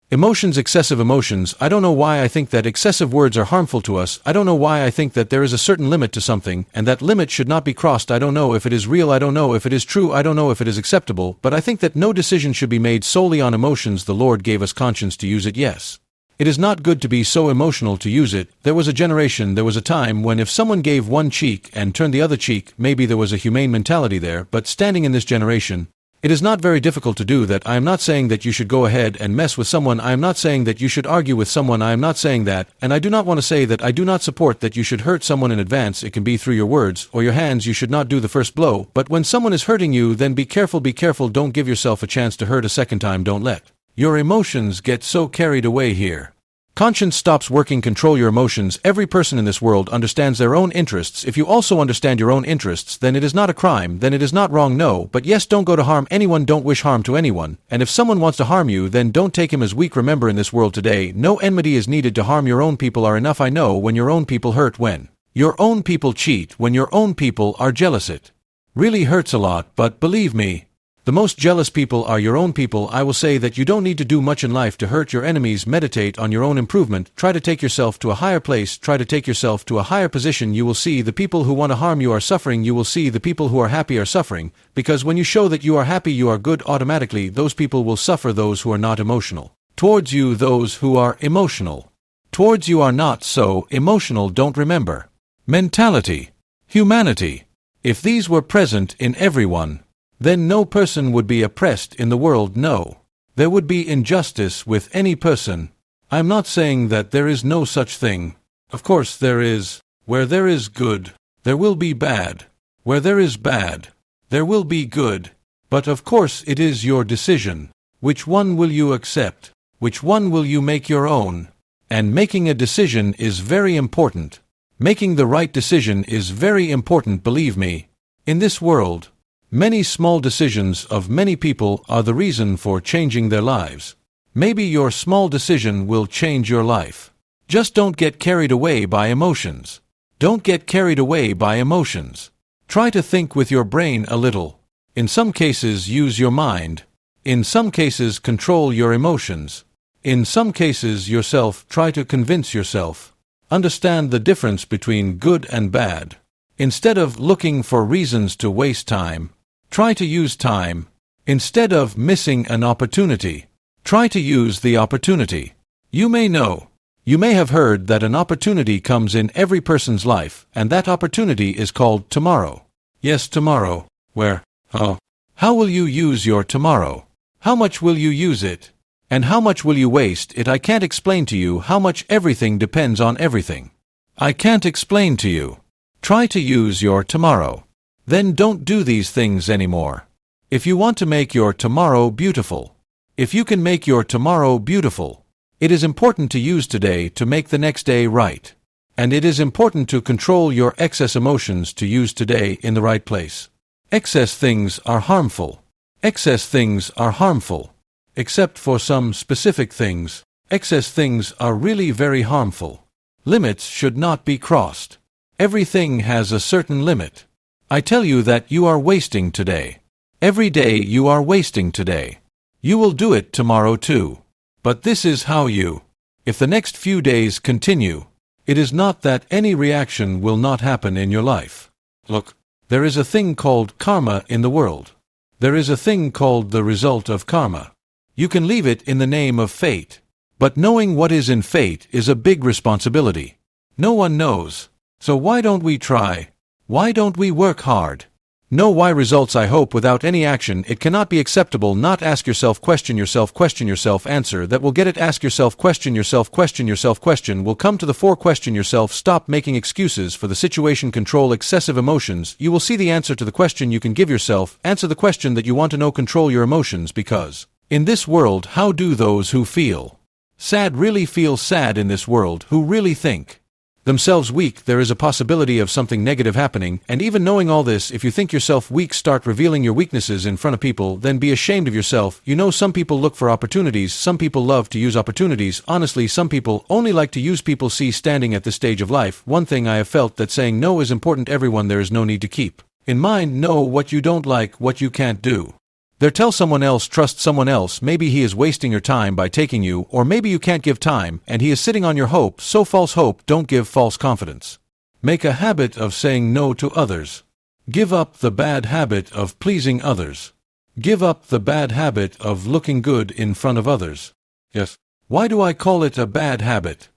Emotions, excessive emotions. I don't know why I think that excessive words are harmful to us. I don't know why I think that there is a certain limit to something, and that limit should not be crossed. I don't know if it is real. I don't know if it is true. I don't know if it is acceptable, but I think that no decision should be made solely on emotions. The Lord gave us conscience to use it, yes. It is not good to be so emotional to use it. There was a generation, there was a time when if someone gave one cheek and turned the other cheek, maybe there was a humane mentality there, but standing in this generation, it is not very difficult to do that. I am not saying that you should go ahead and mess with someone. I am not saying that you should argue with someone. I am not saying that, and I do not want to say that I do not support that you should hurt someone in advance. It can be through your words or your hands. You should not do the first blow, but when someone is hurting you, then be careful, be careful. Don't give yourself a chance to hurt a second time. Don't let your emotions get so carried away here. Conscience stops working. Control your emotions. Every person in this world understands their own interests. If you also understand your own interests, then it is not a crime, then it is not wrong. No, but yes, don't go to harm anyone. Don't wish harm to anyone. And if someone wants to harm you, then don't take him as weak. Remember, in this world today, no enmity is needed to harm. Your own people are enough. I know when your own people hurt, when your own people cheat, when your own people are jealous, it really hurts a lot. But believe me, the most jealous people are your own people. I will say that you don't need to do much in life to hurt your enemies. Meditate on your own improvement. Try to take yourself to a higher place. Try to take yourself to a higher position. You will see the people who want to harm you are suffering. You will see the people who are happy are suffering. Because when you show that you are happy, you are good, automatically those people will suffer. Those who are not emotional towards you, those who are emotional towards you are not so emotional. Don't remember mentality, humanity. If these were present in everyone, then no person would be oppressed in the world. No, there would be injustice with any person. I'm not saying that there is no such thing. Of course there is. Where there is good, there will be bad. Where there is bad, there will be good. But of course it is your decision. Which one will you accept? Which one will you make your own? And making a decision is very important. Making the right decision is very important, believe me. In this world, many small decisions of many people are the reason for changing their lives. Maybe your small decision will change your life. Just don't get carried away by emotions. Don't get carried away by emotions. Try to think with your brain a little. In some cases, use your mind. In some cases, control your emotions. In some cases, yourself, try to convince yourself. Understand the difference between good and bad. Instead of looking for reasons to waste time, try to use time. Instead of missing an opportunity, try to use the opportunity. You may know, you may have heard that an opportunity comes in every person's life, and that opportunity is called tomorrow. Yes, tomorrow. Where? Oh. How will you use your tomorrow? How much will you use it? And how much will you waste it? I can't explain to you how much. Everything depends on everything. I can't explain to you. Try to use your tomorrow. Then don't do these things anymore. If you want to make your tomorrow beautiful, if you can make your tomorrow beautiful, it is important to use today to make the next day right. And it is important to control your excess emotions to use today in the right place. Excess things are harmful. Excess things are harmful. Except for some specific things, excess things are really very harmful. Limits should not be crossed. Everything has a certain limit. I tell you that you are wasting today. Every day you are wasting today. You will do it tomorrow too. But this is how you. If the next few days continue, it is not that any reaction will not happen in your life. Look, there is a thing called karma in the world. There is a thing called the result of karma. You can leave it in the name of fate. But knowing what is in fate is a big responsibility. No one knows. So why don't we try? Why don't we work hard? Know why results. I hope without any action it cannot be acceptable. Not ask yourself, question yourself, answer that will get it. Ask yourself, question yourself, question will come to the fore. Question yourself, stop making excuses for the situation, control excessive emotions. You will see the answer to the question you can give yourself. Answer the question that you want to know, control your emotions, because in this world, how do those who feel sad really feel sad in this world, who really think themselves weak? There is a possibility of something negative happening, and even knowing all this, if you think yourself weak, start revealing your weaknesses in front of people, then be ashamed of yourself. You know, some people look for opportunities, some people love to use opportunities. Honestly, some people only like to use people. See, standing at this stage of life, one thing I have felt that saying no is important. Everyone, there is no need to keep in mind, know what you don't like, what you can't do. There, tell someone else, trust someone else, maybe he is wasting your time by taking you, or maybe you can't give time, and he is sitting on your hope, so false hope, don't give false confidence. Make a habit of saying no to others. Give up the bad habit of pleasing others. Give up the bad habit of looking good in front of others. Yes. Why do I call it a bad habit?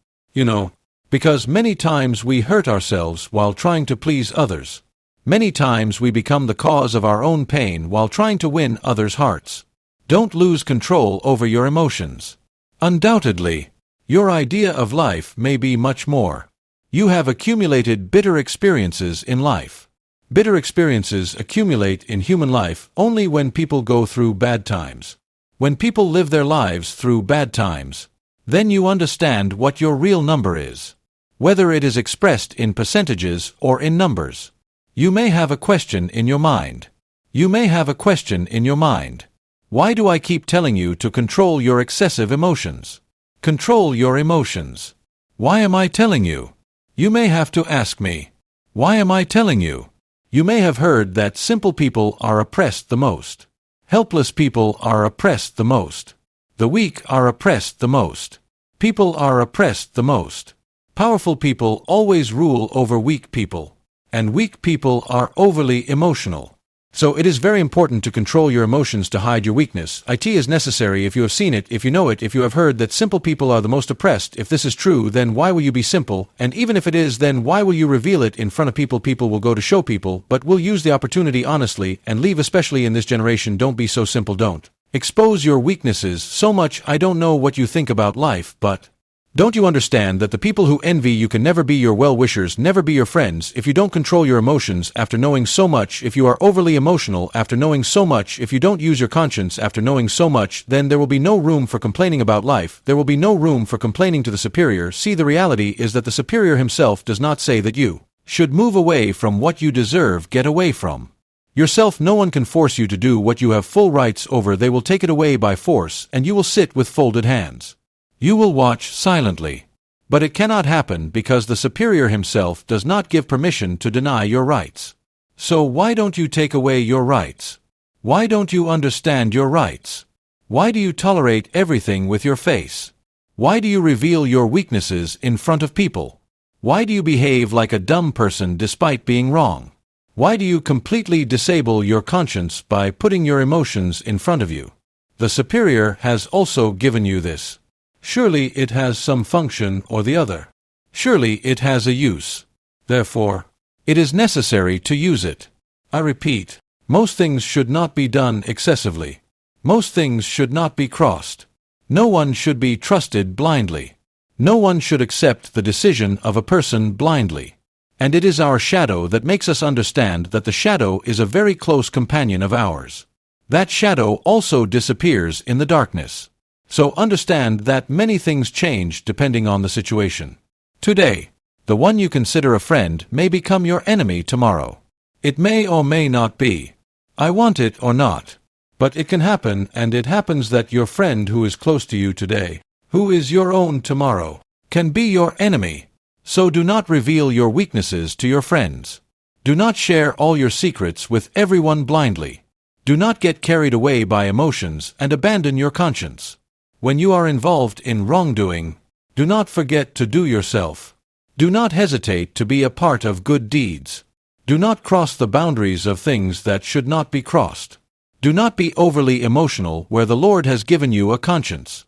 Because many times we hurt ourselves while trying to please others. Many times we become the cause of our own pain while trying to win others' hearts. Don't lose control over your emotions. Undoubtedly, your idea of life may be much more. You have accumulated bitter experiences in life. Bitter experiences accumulate in human life only when people go through bad times. When people live their lives through bad times, then you understand what your real number is, whether it is expressed in percentages or in numbers. You may have a question in your mind. You may have a question in your mind. Why do I keep telling you to control your excessive emotions? Control your emotions. Why am I telling you? You may have to ask me. Why am I telling you? You may have heard that simple people are oppressed the most. Helpless people are oppressed the most. The weak are oppressed the most. People are oppressed the most. Powerful people always rule over weak people. And weak people are overly emotional. So it is very important to control your emotions to hide your weakness. It is necessary if you have seen it, if you know it, if you have heard that simple people are the most oppressed. If this is true, then why will you be simple? And even if it is, then why will you reveal it in front of people? People will go to show people, but will use the opportunity honestly and leave, especially in this generation. Don't be so simple. Don't expose your weaknesses so much. I don't know what you think about life, but don't you understand that the people who envy you can never be your well-wishers, never be your friends, if you don't control your emotions after knowing so much, if you are overly emotional after knowing so much, if you don't use your conscience after knowing so much, then there will be no room for complaining about life, there will be no room for complaining to the superior. See, the reality is that the superior himself does not say that you should move away from what you deserve. Get away from yourself. No one can force you to do what you have full rights over. They will take it away by force, and you will sit with folded hands. You will watch silently. But it cannot happen because the superior himself does not give permission to deny your rights. So why don't you take away your rights? Why don't you understand your rights? Why do you tolerate everything with your face? Why do you reveal your weaknesses in front of people? Why do you behave like a dumb person despite being wrong? Why do you completely disable your conscience by putting your emotions in front of you? The superior has also given you this. Surely it has some function or the other. Surely it has a use. Therefore, it is necessary to use it. I repeat, most things should not be done excessively. Most things should not be crossed. No one should be trusted blindly. No one should accept the decision of a person blindly. And it is our shadow that makes us understand that the shadow is a very close companion of ours. That shadow also disappears in the darkness. So understand that many things change depending on the situation. Today, the one you consider a friend may become your enemy tomorrow. It may or may not be. I want it or not. But it can happen, and it happens that your friend who is close to you today, who is your own tomorrow, can be your enemy. So do not reveal your weaknesses to your friends. Do not share all your secrets with everyone blindly. Do not get carried away by emotions and abandon your conscience. When you are involved in wrongdoing, do not forget to do yourself. Do not hesitate to be a part of good deeds. Do not cross the boundaries of things that should not be crossed. Do not be overly emotional where the Lord has given you a conscience.